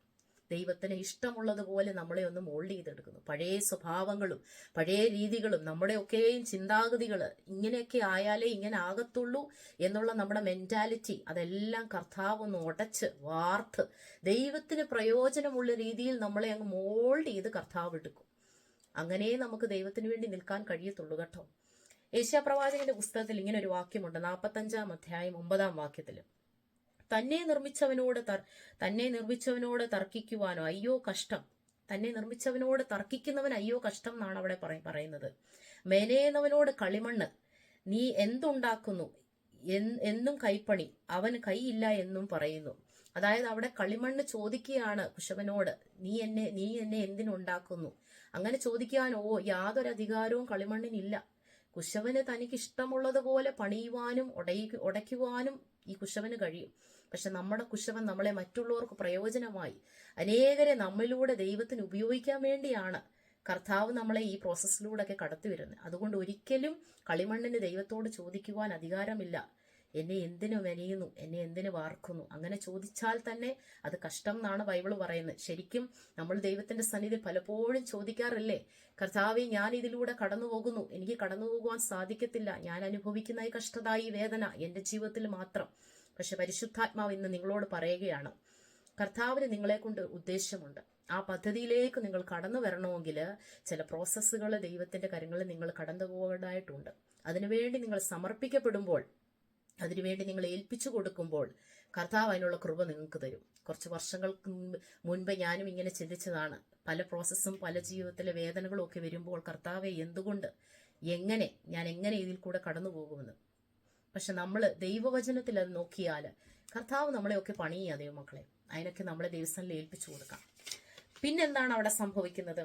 ദൈവത്തിന് ഇഷ്ടമുള്ളതുപോലെ നമ്മളെ ഒന്ന് മോൾഡ് ചെയ്തെടുക്കുന്നു. പഴയ സ്വഭാവങ്ങളും പഴയ രീതികളും നമ്മുടെയൊക്കെയും ചിന്താഗതികൾ ഇങ്ങനെയൊക്കെ ആയാലേ ഇങ്ങനെ ആകത്തുള്ളൂ എന്നുള്ള നമ്മുടെ മെന്റാലിറ്റി, അതെല്ലാം കർത്താവ് ഒന്ന് ഉടച്ച് വാർത്ത് ദൈവത്തിന് പ്രയോജനമുള്ള രീതിയിൽ നമ്മളെ അങ്ങ് മോൾഡ് ചെയ്ത് കർത്താവ് എടുക്കും. അങ്ങനെ നമുക്ക് ദൈവത്തിന് വേണ്ടി നിൽക്കാൻ കഴിയത്തുള്ളൂ കേട്ടോ. യേശയ്യാപ്രവാചകന്റെ പുസ്തകത്തിൽ ഇങ്ങനെ ഒരു വാക്യമുണ്ട്, 45-ാം അധ്യായം 9-ാം വാക്യത്തിൽ, തന്നെ നിർമ്മിച്ചവനോട് തർക്കിക്കുവാനോ അയ്യോ കഷ്ടം. തന്നെ നിർമ്മിച്ചവനോട് തർക്കിക്കുന്നവൻ അയ്യോ കഷ്ടം എന്നാണ് അവിടെ പറയുന്നത്. മെനയുന്നവനോട് കളിമണ്ണ്, നീ എന്തുണ്ടാക്കുന്നു, എന്നും കൈപ്പണി, അവന് കൈയില്ല എന്നും പറയുന്നു. അതായത് അവിടെ കളിമണ്ണ് ചോദിക്കുകയാണ് കുശവനോട്, നീ എന്നെ എന്തിനുണ്ടാക്കുന്നു. അങ്ങനെ ചോദിക്കാനോ യാതൊരു അധികാരവും കളിമണ്ണിനില്ല. കുശവന് തനിക്ക് ഇഷ്ടമുള്ളതുപോലെ പണിയുവാനും ഉടയ്ക്കുവാനും ഈ കുശവന് കഴിയും. പക്ഷെ നമ്മുടെ കുശവൻ നമ്മളെ മറ്റുള്ളവർക്ക് പ്രയോജനമായി അനേകരെ നമ്മിലൂടെ ദൈവത്തിന് ഉപയോഗിക്കാൻ വേണ്ടിയാണ് കർത്താവ് നമ്മളെ ഈ പ്രോസസ്സിലൂടെ ഒക്കെ കടത്തി വരുന്നത്. അതുകൊണ്ട് ഒരിക്കലും കളിമണ്ണിന് ദൈവത്തോട് ചോദിക്കുവാൻ അധികാരമില്ല, എന്നെ എന്തിനു മെനയുന്നു, എന്നെ എന്തിനു വാർക്കുന്നു. അങ്ങനെ ചോദിച്ചാൽ തന്നെ അത് കഷ്ടം എന്നാണ് ബൈബിള് പറയുന്നത്. ശരിക്കും നമ്മൾ ദൈവത്തിന്റെ സന്നിധി പലപ്പോഴും ചോദിക്കാറില്ലേ, കർത്താവെ ഞാൻ ഇതിലൂടെ കടന്നു പോകുന്നു, എനിക്ക് കടന്നു പോകുവാൻ സാധിക്കത്തില്ല, ഞാൻ അനുഭവിക്കുന്ന ഈ കഷ്ടത ഈ വേദന എൻ്റെ ജീവിതത്തിൽ മാത്രം. പക്ഷെ പരിശുദ്ധാത്മാവ് ഇന്ന് നിങ്ങളോട് പറയുകയാണ്, കർത്താവിന് നിങ്ങളെ കൊണ്ട് ഉദ്ദേശമുണ്ട്. ആ പദ്ധതിയിലേക്ക് നിങ്ങൾ കടന്നു വരണമെങ്കിൽ ചില പ്രോസസ്സുകൾ ദൈവത്തിന്റെ കരങ്ങളിൽ നിങ്ങൾ കടന്നു പോകേണ്ടതായിട്ടുണ്ട്. അതിനുവേണ്ടി നിങ്ങൾ സമർപ്പിക്കപ്പെടുമ്പോൾ, അതിനുവേണ്ടി നിങ്ങൾ ഏൽപ്പിച്ചു കൊടുക്കുമ്പോൾ കർത്താവ് അതിനുള്ള കൃപ നിങ്ങൾക്ക് തരും. കുറച്ച് വർഷങ്ങൾക്ക് മുൻപ് ഞാനും ഇങ്ങനെ ചിന്തിച്ചതാണ്. പല പ്രോസസ്സും പല ജീവിതത്തിലെ വേദനകളും ഒക്കെ വരുമ്പോൾ കർത്താവെ എന്തുകൊണ്ട്, ഞാൻ എങ്ങനെ ഇതിൽ കൂടെ കടന്നു പോകുമെന്ന്. പക്ഷെ നമ്മൾ ദൈവവചനത്തിൽ അത് നോക്കിയാൽ കർത്താവ് നമ്മളെയൊക്കെ പണിയുക ദൈവമക്കളെ. അതിനൊക്കെ നമ്മളെ ദൈവസന്നിധിയിൽ ഏൽപ്പിച്ചു കൊടുക്കാം. പിന്നെന്താണ് അവിടെ സംഭവിക്കുന്നത്?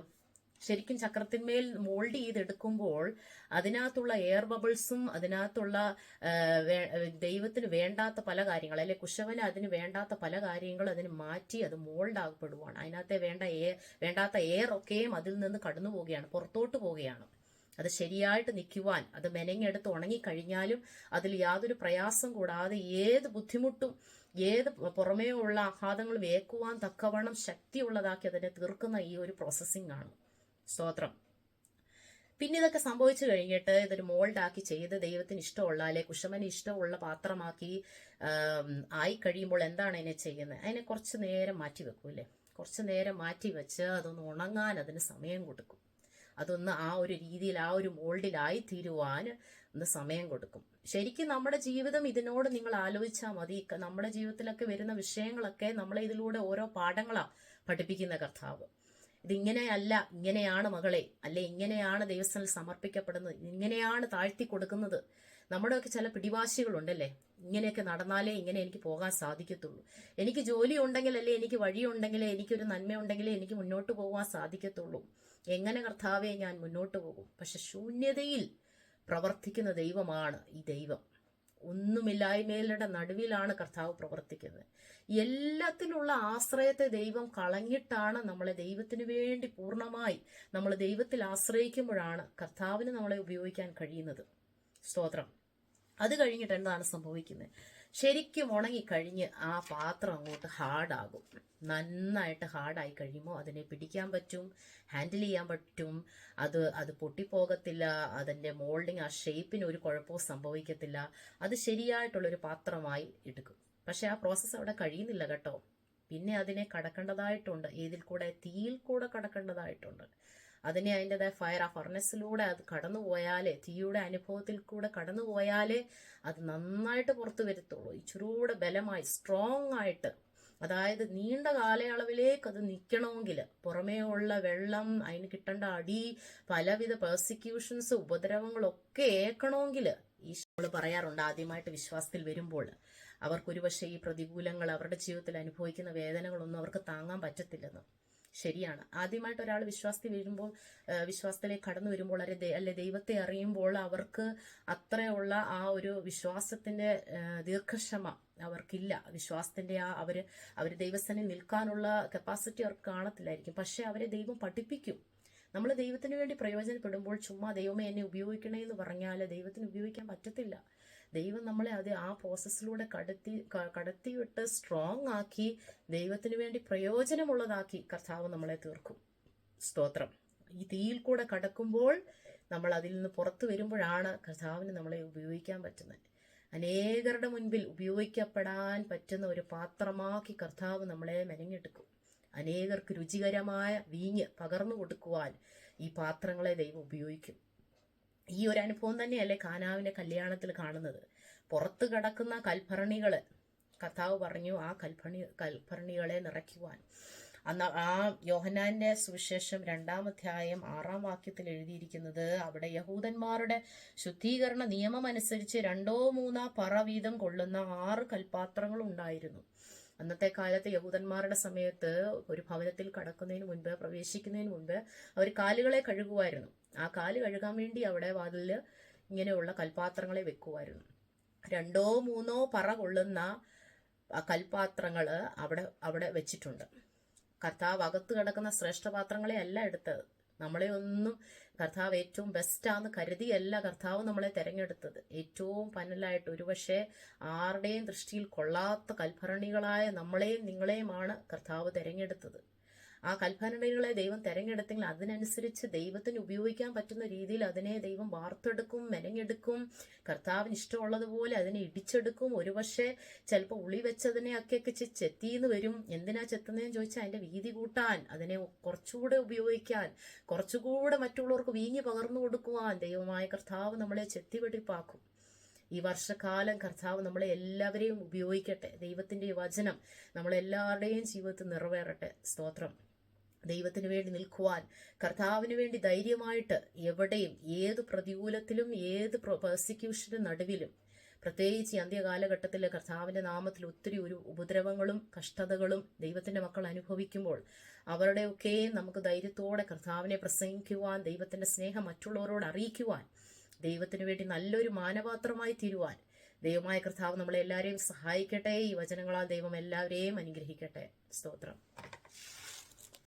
ശരിക്കും ചക്രത്തിന്മേൽ മോൾഡ് ചെയ്തെടുക്കുമ്പോൾ അതിനകത്തുള്ള എയർ ബബിൾസും അതിനകത്തുള്ള ദൈവത്തിന് വേണ്ടാത്ത പല കാര്യങ്ങൾ, അല്ലെ കുശവന് അതിന് വേണ്ടാത്ത പല കാര്യങ്ങളും അതിന് മാറ്റി അത് മോൾഡ് ആകപ്പെടുവാണ്. അതിനകത്തെ വേണ്ടാത്ത എയർ ഒക്കെയും അതിൽ നിന്ന് കടന്നു പോവുകയാണ്, പുറത്തോട്ട് പോവുകയാണ്. അത് ശരിയായിട്ട് നിൽക്കുവാൻ, അത് മെനഞ്ഞെടുത്ത് ഉണങ്ങിക്കഴിഞ്ഞാലും അതിൽ യാതൊരു പ്രയാസം കൂടാതെ ഏത് ബുദ്ധിമുട്ടും ഏത് പുറമേ ഉള്ള ആഘാതങ്ങൾ വേക്കുവാൻ തക്കവണ്ണം ശക്തിയുള്ളതാക്കി അതിനെ തീർക്കുന്ന ഈ ഒരു പ്രോസസ്സിംഗ് ആണ്. സ്തോത്രം. പിന്നെ ഇതൊക്കെ സംഭവിച്ചു കഴിഞ്ഞിട്ട് ഇതൊരു മോൾഡാക്കി ചെയ്ത് ദൈവത്തിന് ഇഷ്ടമുള്ള, അല്ലെ കുശവന് ഇഷ്ടമുള്ള പാത്രമാക്കി ആയി കഴിയുമ്പോൾ എന്താണ് അതിനെ ചെയ്യുന്നത്? അതിനെ കുറച്ച് നേരം മാറ്റി വെക്കൂല്ലേ? കുറച്ച് നേരം മാറ്റി വെച്ച് അതൊന്ന് ഉണങ്ങാൻ അതിന് സമയം കൊടുക്കും. അതൊന്ന് ആ ഒരു രീതിയിൽ ആ ഒരു മോൾഡിലായി തീരുവാൻ ഒന്ന് സമയം കൊടുക്കും. ശരിക്കും നമ്മുടെ ജീവിതം ഇതിനോട് നിങ്ങൾ ആലോചിച്ചാൽ മതി. നമ്മുടെ ജീവിതത്തിലൊക്കെ വരുന്ന വിഷയങ്ങളൊക്കെ നമ്മളെ ഇതിലൂടെ ഓരോ പാഠങ്ങളാണ് പഠിപ്പിക്കുന്ന കർത്താവ്. ഇതിങ്ങനെയല്ല, ഇങ്ങനെയാണ് മകളെ, അല്ലെ ഇങ്ങനെയാണ് ദൈവസ്ഥനിൽ സമർപ്പിക്കപ്പെടുന്നത്, ഇങ്ങനെയാണ് താഴ്ത്തി കൊടുക്കുന്നത്. നമ്മുടെയൊക്കെ ചില പിടിവാശികളുണ്ടല്ലേ, ഇങ്ങനെയൊക്കെ നടന്നാലേ ഇങ്ങനെ എനിക്ക് പോകാൻ സാധിക്കത്തുള്ളൂ, എനിക്ക് ജോലി ഉണ്ടെങ്കിൽ, അല്ലെ എനിക്ക് വഴിയുണ്ടെങ്കിലേ, എനിക്കൊരു നന്മയുണ്ടെങ്കിലേ എനിക്ക് മുന്നോട്ട് പോകാൻ സാധിക്കത്തുള്ളൂ. എങ്ങനെ കർത്താവെ ഞാൻ മുന്നോട്ട് പോകും? പക്ഷെ ശൂന്യതയിൽ പ്രവർത്തിക്കുന്ന ദൈവമാണ് ഈ ദൈവം. ഒന്നുമില്ലായ്മയുടെ നടുവിലാണ് കർത്താവ് പ്രവർത്തിക്കുന്നത്. എല്ലാത്തിലുള്ള ആശ്രയത്തെ ദൈവം കളഞ്ഞിട്ടാണ് നമ്മളെ ദൈവത്തിന് വേണ്ടി പൂർണ്ണമായി നമ്മൾ ദൈവത്തിൽ ആശ്രയിക്കുമ്പോഴാണ് കർത്താവിന് നമ്മളെ ഉപയോഗിക്കാൻ കഴിയുന്നത്. സ്തോത്രം. അത് കഴിഞ്ഞിട്ട് എന്താണ് സംഭവിക്കുന്നത്? ശരിക്കും ഉണങ്ങിക്കഴിഞ്ഞ് ആ പാത്രം അങ്ങോട്ട് ഹാർഡാകും. നന്നായിട്ട് ഹാർഡായി കഴിയുമ്പോൾ അതിനെ പിടിക്കാൻ പറ്റും, ഹാൻഡിൽ ചെയ്യാൻ പറ്റും. അത് പൊട്ടിപ്പോകത്തില്ല. അതിൻ്റെ മോൾഡിങ്, ആ ഷേപ്പിന് ഒരു കുഴപ്പവും സംഭവിക്കത്തില്ല. അത് ശരിയായിട്ടുള്ളൊരു പാത്രമായി എടുക്കും. പക്ഷെ ആ പ്രോസസ്സ് അവിടെ കഴിയുന്നില്ല കേട്ടോ. പിന്നെ അതിനെ കടക്കേണ്ടതായിട്ടുണ്ട്. ഏതിൽ കൂടെ? തീയിൽ കൂടെ കടക്കേണ്ടതായിട്ടുണ്ട്. അതിനെ അതിൻ്റെതായ ഫയർ, ആ ഫർണസിലൂടെ അത് കടന്നുപോയാലേ, തീയുടെ അനുഭവത്തിൽ കൂടെ കടന്നുപോയാലേ അത് നന്നായിട്ട് പുറത്തു വരത്തുള്ളൂ. ഇച്ചിരൂടെ ബലമായി, സ്ട്രോങ് ആയിട്ട്, അതായത് നീണ്ട കാലയളവിലേക്ക് അത് നിൽക്കണമെങ്കിൽ, പുറമേ ഉള്ള വെള്ളം, അതിന് കിട്ടേണ്ട അടി, പലവിധ പെർസിക്യൂഷൻസ്, ഉപദ്രവങ്ങളൊക്കെ ഏൽക്കണമെങ്കിൽ, ഈശോ പറയാറുണ്ട് ആദ്യമായിട്ട് വിശ്വാസത്തിൽ വരുമ്പോൾ അവർക്കൊരു പക്ഷേ ഈ പ്രതികൂലങ്ങൾ, അവരുടെ ജീവിതത്തിൽ അനുഭവിക്കുന്ന വേദനകളൊന്നും അവർക്ക് താങ്ങാൻ പറ്റത്തില്ലെന്ന്. ശരിയാണ്. ആദ്യമായിട്ട് ഒരാൾ വിശ്വാസത്തിൽ വരുമ്പോൾ, വിശ്വാസത്തിലേക്ക് കടന്നു വരുമ്പോൾ, അല്ലെ ദൈവത്തെ അറിയുമ്പോൾ അവർക്ക് അത്രയുള്ള ആ ഒരു വിശ്വാസത്തിന്റെ ദീർഘക്ഷമ അവർക്കില്ല. വിശ്വാസത്തിന്റെ അവര് ദൈവസ്ഥനിൽ നിൽക്കാനുള്ള കപ്പാസിറ്റി അവർക്ക് കാണത്തില്ലായിരിക്കും. പക്ഷെ അവരെ ദൈവം പഠിപ്പിക്കും. നമ്മൾ ദൈവത്തിന് വേണ്ടി പ്രയോജനപ്പെടുമ്പോൾ ചുമ്മാ ദൈവമേ എന്നെ ഉപയോഗിക്കണേ എന്ന് പറഞ്ഞാൽ ദൈവത്തിന് ഉപയോഗിക്കാൻ പറ്റത്തില്ല. ദൈവം നമ്മളെ ആ പ്രോസസ്സിലൂടെ കടത്തിവിട്ട് സ്ട്രോങ് ആക്കി ദൈവത്തിന് വേണ്ടി പ്രയോജനമുള്ളതാക്കി കർത്താവ് നമ്മളെ തീർക്കും. സ്തോത്രം. ഈ തീയിൽ കൂടെ കടക്കുമ്പോൾ നമ്മൾ അതിൽ നിന്ന് പുറത്തു വരുമ്പോഴാണ് കർത്താവിന് നമ്മളെ ഉപയോഗിക്കാൻ പറ്റുന്നത്. അനേകരുടെ മുൻപിൽ ഉപയോഗിക്കപ്പെടാൻ പറ്റുന്ന ഒരു പാത്രമാക്കി കർത്താവ് നമ്മളെ മെനഞ്ഞെടുക്കും. അനേകർക്ക് രുചികരമായ വീഞ്ഞ് പകർന്നു കൊടുക്കുവാൻ ഈ പാത്രങ്ങളെ ദൈവം ഉപയോഗിക്കും. ഈ ഒരു അനുഭവം തന്നെയല്ലേ കാനാവിന്റെ കല്യാണത്തിൽ കാണുന്നത്. പുറത്ത് കിടക്കുന്ന കൽഭരണികള് കർത്താവ് പറഞ്ഞു ആ കൽഭരണികളെ നിറയ്ക്കുവാൻ. അന്ന് ആ യോഹന്നാന്റെ സുവിശേഷം 2-ാം അധ്യായം 6-ാം വാക്യത്തിൽ എഴുതിയിരിക്കുന്നത്, അവിടെ യഹൂദന്മാരുടെ ശുദ്ധീകരണ നിയമം അനുസരിച്ച് 2-3 പറ വീതം കൊള്ളുന്ന 6 കൽപാത്രങ്ങൾ ഉണ്ടായിരുന്നു. അന്നത്തെ കാലത്ത് യഹൂദന്മാരുടെ സമയത്ത് ഒരു ഭവനത്തിൽ കടക്കുന്നതിന് മുൻപ്, പ്രവേശിക്കുന്നതിന് മുൻപ് അവർ കാലുകളെ കഴുകുമായിരുന്നു. ആ കാല് കഴുകാൻ വേണ്ടി അവിടെ വാതിലില് ഇങ്ങനെയുള്ള കൽപാത്രങ്ങളെ വെക്കുമായിരുന്നു. 2-3 പറ കൊള്ളുന്ന കൽപാത്രങ്ങള് അവിടെ വെച്ചിട്ടുണ്ട്. കർത്താവ് അകത്ത് കിടക്കുന്ന ശ്രേഷ്ഠപാത്രങ്ങളെ അല്ല എടുത്തത്. നമ്മളെ ഒന്നും കർത്താവ് ഏറ്റവും ബെസ്റ്റാന്ന് കരുതിയല്ല കർത്താവ് നമ്മളെ തെരഞ്ഞെടുത്തത്. ഏറ്റവും പനലായിട്ട്, ഒരുപക്ഷെ ആരുടെയും ദൃഷ്ടിയിൽ കൊള്ളാത്ത കൽഭരണികളായ നമ്മളെയും നിങ്ങളെയുമാണ് കർത്താവ് തെരഞ്ഞെടുത്തത്. ആ കൽഭരണികളെ ദൈവം തെരഞ്ഞെടുത്തെങ്കിൽ അതിനനുസരിച്ച് ദൈവത്തിന് ഉപയോഗിക്കാൻ പറ്റുന്ന രീതിയിൽ അതിനെ ദൈവം വാർത്തെടുക്കും, മെനഞ്ഞെടുക്കും. കർത്താവിന് ഇഷ്ടമുള്ളതുപോലെ അതിനെ ഇടിച്ചെടുക്കും. ഒരുപക്ഷെ ചിലപ്പോൾ ഉളി വെച്ചതിനെയൊക്കെ ചെത്തിന്ന് വരും. എന്തിനാ ചെത്തുന്നതെന്ന് ചോദിച്ചാൽ അതിന്റെ വീതി കൂട്ടാൻ, അതിനെ കുറച്ചുകൂടെ ഉപയോഗിക്കാൻ, കുറച്ചുകൂടെ മറ്റുള്ളവർക്ക് വീഞ്ഞ് പകർന്നു കൊടുക്കുവാൻ ദൈവമായ കർത്താവ് നമ്മളെ ചെത്തിവെടിപ്പാക്കും. ഈ വർഷക്കാലം കർത്താവ് നമ്മളെ എല്ലാവരെയും ഉപയോഗിക്കട്ടെ. ദൈവത്തിന്റെ വചനം നമ്മളെല്ലാവരുടെയും ജീവിതത്തിൽ നിറവേറട്ടെ. സ്തോത്രം. ദൈവത്തിന് വേണ്ടി നിൽക്കുവാൻ, കർത്താവിന് വേണ്ടി ധൈര്യമായിട്ട് എവിടെയും, ഏത് പ്രതികൂലത്തിലും, ഏത് പെർസിക്യൂഷന്റെ നടുവിലും, പ്രത്യേകിച്ച് ഈ അന്ത്യകാലഘട്ടത്തിൽ കർത്താവിന്റെ നാമത്തിൽ ഒത്തിരി ഒരു ഉപദ്രവങ്ങളും കഷ്ടതകളും ദൈവത്തിന്റെ മക്കൾ അനുഭവിക്കുമ്പോൾ അവരുടെയൊക്കെയും നമുക്ക് ധൈര്യത്തോടെ കർത്താവിനെ പ്രസംഗിക്കുവാൻ, ദൈവത്തിന്റെ സ്നേഹം മറ്റുള്ളവരോട് അറിയിക്കുവാൻ, ദൈവത്തിന് വേണ്ടി നല്ലൊരു മാനപാത്രമായി തീരുവാൻ ദൈവമായ കർത്താവ് നമ്മളെ എല്ലാവരെയും സഹായിക്കട്ടെ. ഈ വചനങ്ങളാൽ ദൈവം എല്ലാവരെയും അനുഗ്രഹിക്കട്ടെ. സ്തോത്രം.